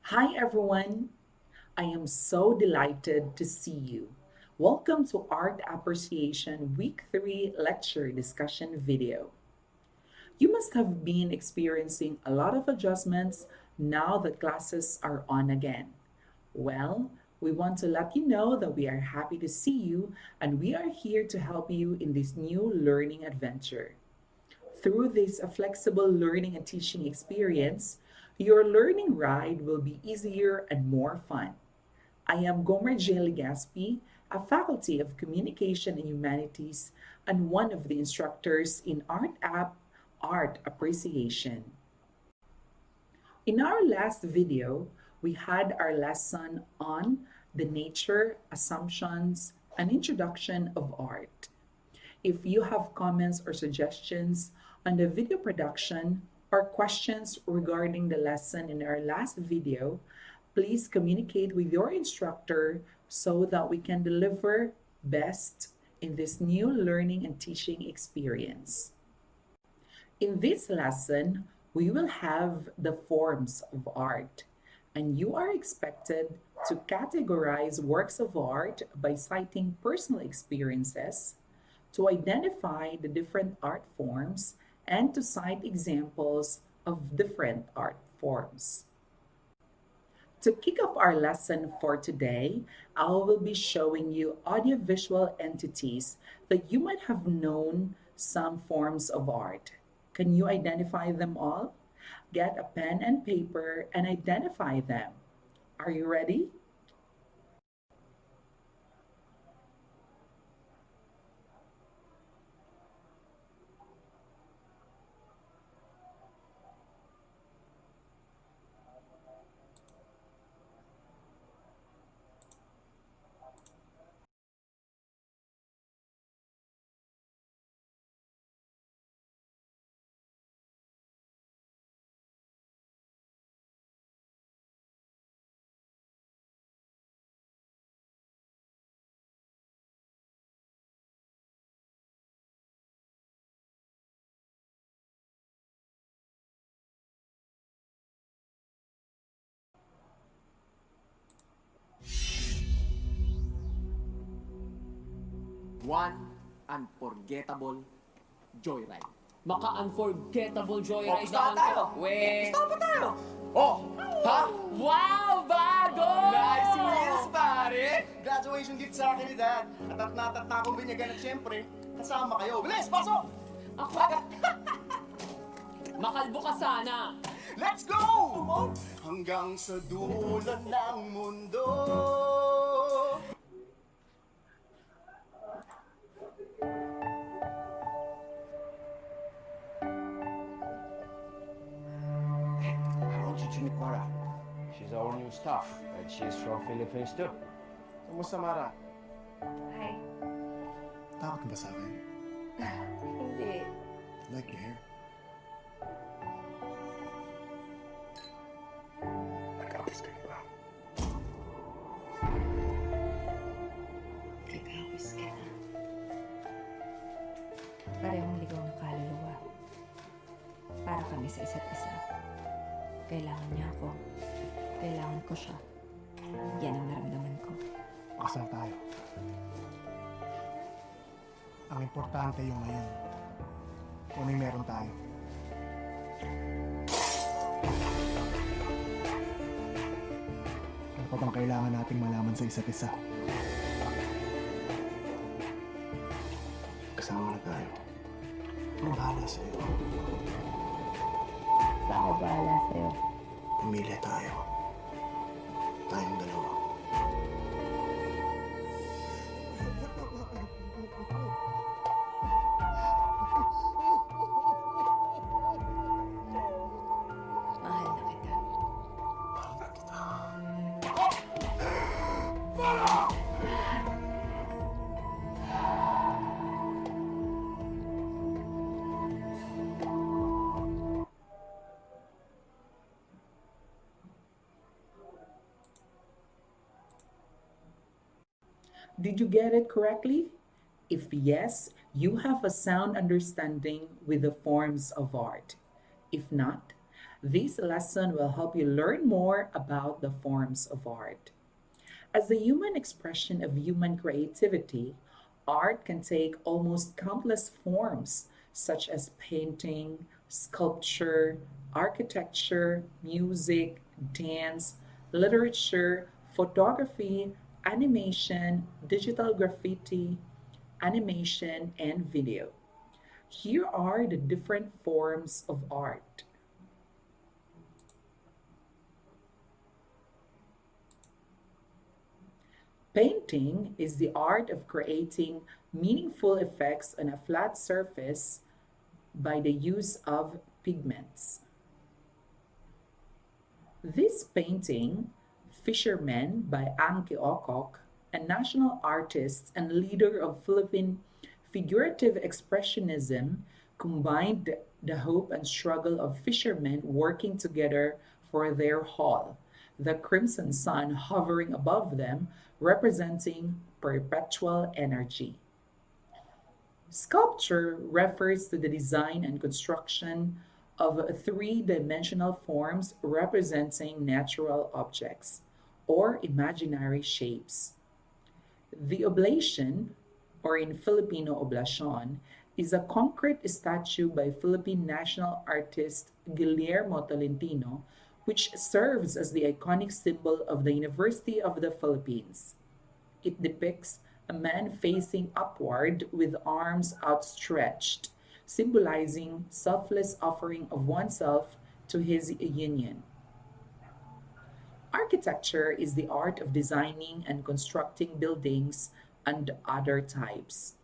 Hi everyone, I am so delighted to see you. Welcome to Art Appreciation Week 3 lecture discussion video. You must have been experiencing a lot of adjustments now that classes are on again. Well, we want to let you know that we are happy to see you and we are here to help you in this new learning adventure. Through this flexible learning and teaching experience, your learning ride will be easier and more fun. I am Gomer J. Legaspi, a faculty of Communication and Humanities and one of the instructors in Art App Art Appreciation. In our last video, we had our lesson on the nature, assumptions, and introduction of art. If you have comments or suggestions on the video production or questions regarding the lesson in our last video, please communicate with your instructor so that we can deliver best in this new learning and teaching experience. In this lesson, we will have the forms of art, and you are expected to categorize works of art by citing personal experiences, to identify the different art forms, and to cite examples of different art forms. To kick off our lesson for today, I will be showing you audiovisual entities that you might have known some forms of art. Can you identify them all? Get a pen and paper and identify them. Are you ready? One unforgettable joyride. Maka-unforgettable joyride Gusto naman tayo? to. We. Gusto ba tayo? Oh! Ha? Wow, bago! Nice wheels, pare! Graduation gift sa akin ni Dad. At na akong binyagan at syempre, kasama kayo. Bilis, pasok! Ako, makalbo ka sana. Let's go! Hanggang sa dulo ng mundo. How did you meet Mara? She's our new staff, and she's from Philippines too. Kumusta, Mara? Hi. Takot ka ba sa akin? Hindi. I like your hair. Nagkakis ka ba? Nagkakis ka na. Parehong ligaw na kaluluwa. Para kami sa isa't isa. Kailangan niya ako. Kailangan ko siya. Yan ang naramdaman ko. Kasal tayo. Ang importante yung ngayon. Kung anong meron tayo. Ano pa bang kailangan nating malaman sa isa't isa? Kasama na tayo. Ano bahala sa'yo? Ako bahala sa'yo. Pamilya tayo. Tayong dalawa. Mahal na kita. Mahal na kita. Did you get it correctly? If yes, you have a sound understanding with the forms of art. If not, This lesson will help you learn more about the forms of art. As the human expression of human creativity, art can take almost countless forms, such as painting, sculpture, architecture, music, dance, literature, photography, animation, digital graffiti, animation, and video. Here are the different forms of art. Painting is the art of creating meaningful effects on a flat surface by the use of pigments. This painting, Fisherman by Ang Okok, a national artist and leader of Philippine figurative expressionism, combined the hope and struggle of fishermen working together for their haul, the crimson sun hovering above them, representing perpetual energy. Sculpture refers to the design and construction of three-dimensional forms representing natural objects or imaginary shapes. The oblation, or in Filipino oblation, is a concrete statue by Philippine national artist Guillermo Tolentino, which serves as the iconic symbol of the University of the Philippines. It depicts a man facing upward with arms outstretched, symbolizing selfless offering of oneself to his union. Architecture is the art of designing and constructing buildings and other types.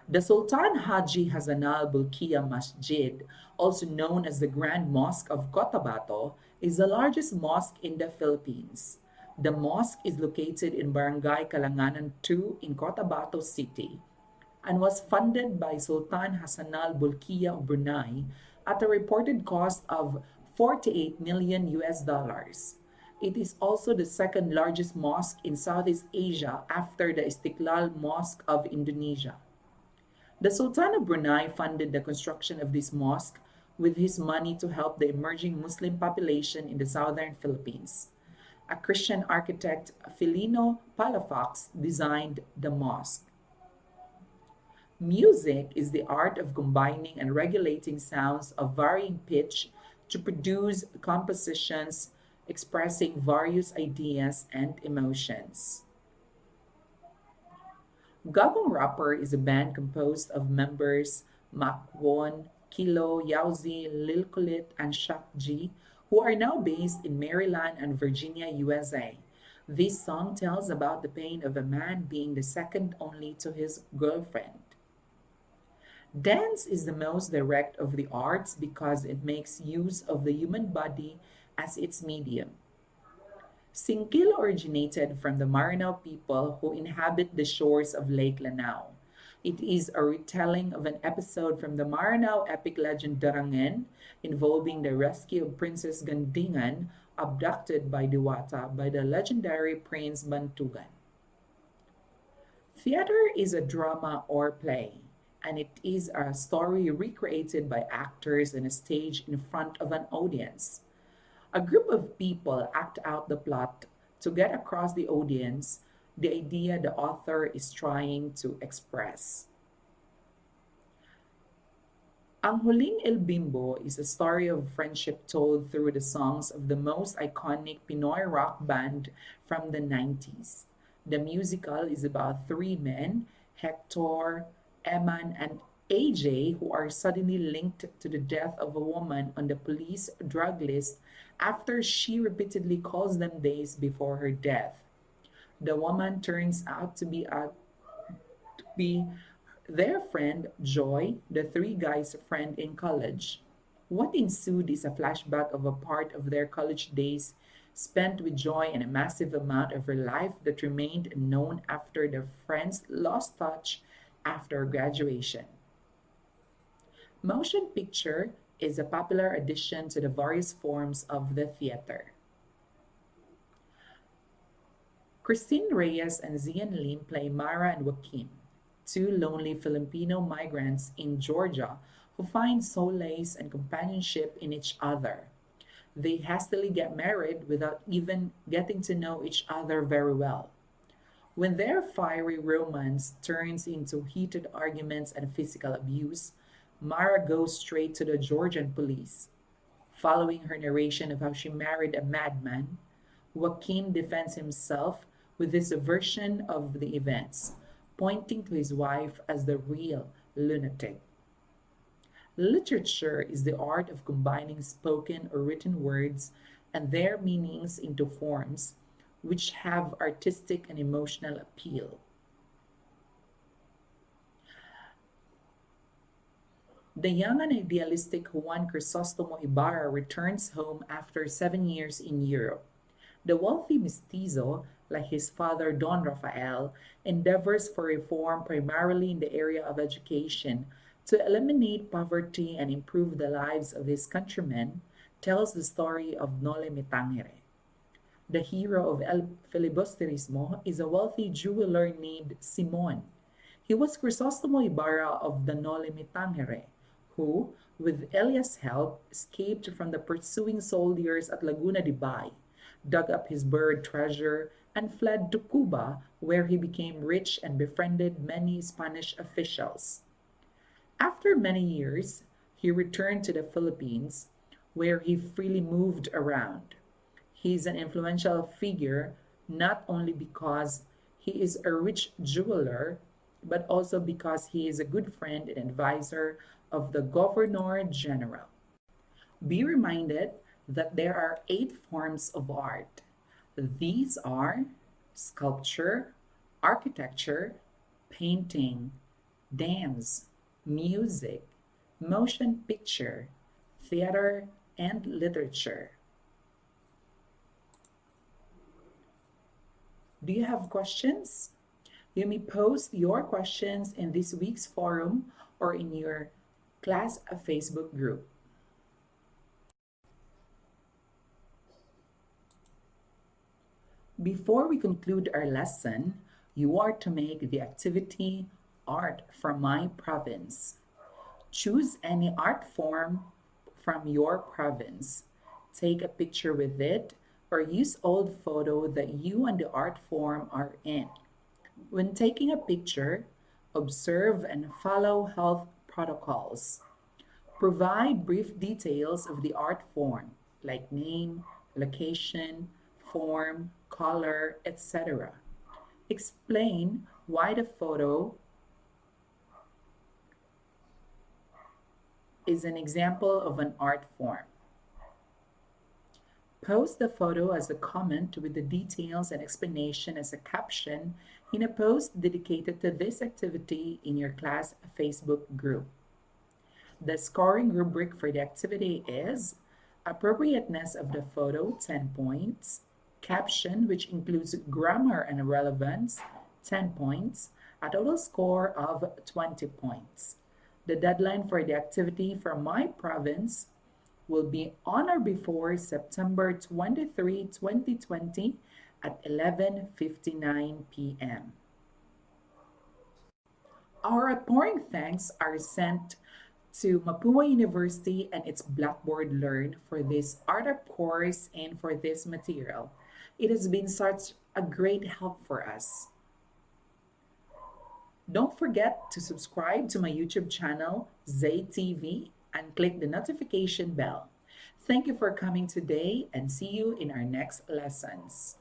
The Sultan Haji Hassanal Bolkiah Masjid, also known as the Grand Mosque of Cotabato, is the largest mosque in the Philippines. The mosque is located in Barangay Kalanganan 2 in Cotabato City and was funded by Sultan Hassanal Bolkiah of Brunei at a reported cost of 48 million US dollars. It is also the second largest mosque in Southeast Asia after the Istiklal Mosque of Indonesia. The Sultan of Brunei funded the construction of this mosque with his money to help the emerging Muslim population in the southern Philippines. A Christian architect, Filino Palafox, designed the mosque. Music is the art of combining and regulating sounds of varying pitch to produce compositions expressing various ideas and emotions. Gagong Rapper is a band composed of members Makwon, Kilo, Yauzi, Lil Kulit, and Shak G, who are now based in Maryland and Virginia, USA. This song tells about the pain of a man being the second only to his girlfriend. Dance is the most direct of the arts because it makes use of the human body as its medium. Singkil originated from the Maranao people who inhabit the shores of Lake Lanao. It is a retelling of an episode from the Maranao epic legend Darangen involving the rescue of Princess Gandingan abducted by Diwata by the legendary Prince Bantugan. Theater is a drama or play, and it is a story recreated by actors on a stage in front of an audience. A group of people act out the plot to get across the audience the idea the author is trying to express. Ang Huling El Bimbo is a story of friendship told through the songs of the most iconic Pinoy rock band from the 90s. The musical is about three men, Hector, Eman, and AJ, who are suddenly linked to the death of a woman on the police drug list after she repeatedly calls them days before her death. The woman turns out to be their friend Joy, the three guys' friend in college. What ensued is a flashback of a part of their college days spent with Joy and a massive amount of her life that remained unknown after the friends lost touch after graduation. Motion picture is a popular addition to the various forms of the theater. Christine Reyes and Zian Lim play Mara and Joaquin, two lonely Filipino migrants in Georgia who find solace and companionship in each other. They hastily get married without even getting to know each other very well. When their fiery romance turns into heated arguments and physical abuse, Mara goes straight to the Georgian police. Following her narration of how she married a madman, Joaquin defends himself with this version of the events, pointing to his wife as the real lunatic. Literature is the art of combining spoken or written words and their meanings into forms which have artistic and emotional appeal. The young and idealistic Juan Crisostomo Ibarra returns home after 7 years in Europe. The wealthy mestizo, like his father Don Rafael, endeavors for reform primarily in the area of education to eliminate poverty and improve the lives of his countrymen, tells the story of Nole Me Tangere. The hero of El Filibusterismo is a wealthy jeweler named Simon. He was Crisostomo Ibarra of the Nole Me Tangere, who, with Elias' help, escaped from the pursuing soldiers at Laguna de Bay, dug up his buried treasure, and fled to Cuba, where he became rich and befriended many Spanish officials. After many years, he returned to the Philippines, where he freely moved around. He is an influential figure not only because he is a rich jeweler, but also because he is a good friend and advisor of the Governor General. Be reminded that there are 8 forms of art. These are sculpture, architecture, painting, dance, music, motion picture, theater, and literature. Do you have questions? You may post your questions in this week's forum or in your class Facebook group. Before we conclude our lesson, you are to make the activity Art from My Province. Choose any art form from your province. Take a picture with it or use old photo that you and the art form are in. When taking a picture, observe and follow health protocols. Provide brief details of the art form, like name, location, form, color, etc. Explain why the photo is an example of an art form. Post the photo as a comment with the details and explanation as a caption in a post dedicated to this activity in your class Facebook group. The scoring rubric for the activity is appropriateness of the photo, 10 points, caption, which includes grammar and relevance, 10 points, a total score of 20 points. The deadline for the activity from my province will be on or before September 23, 2020 at 11:59 p.m. Our outpouring thanks are sent to Mapua University and its Blackboard Learn for this art up course and for this material. It has been such a great help for us. Don't forget to subscribe to my YouTube channel, ZayTV, and click the notification bell. Thank you for coming today and see you in our next lessons.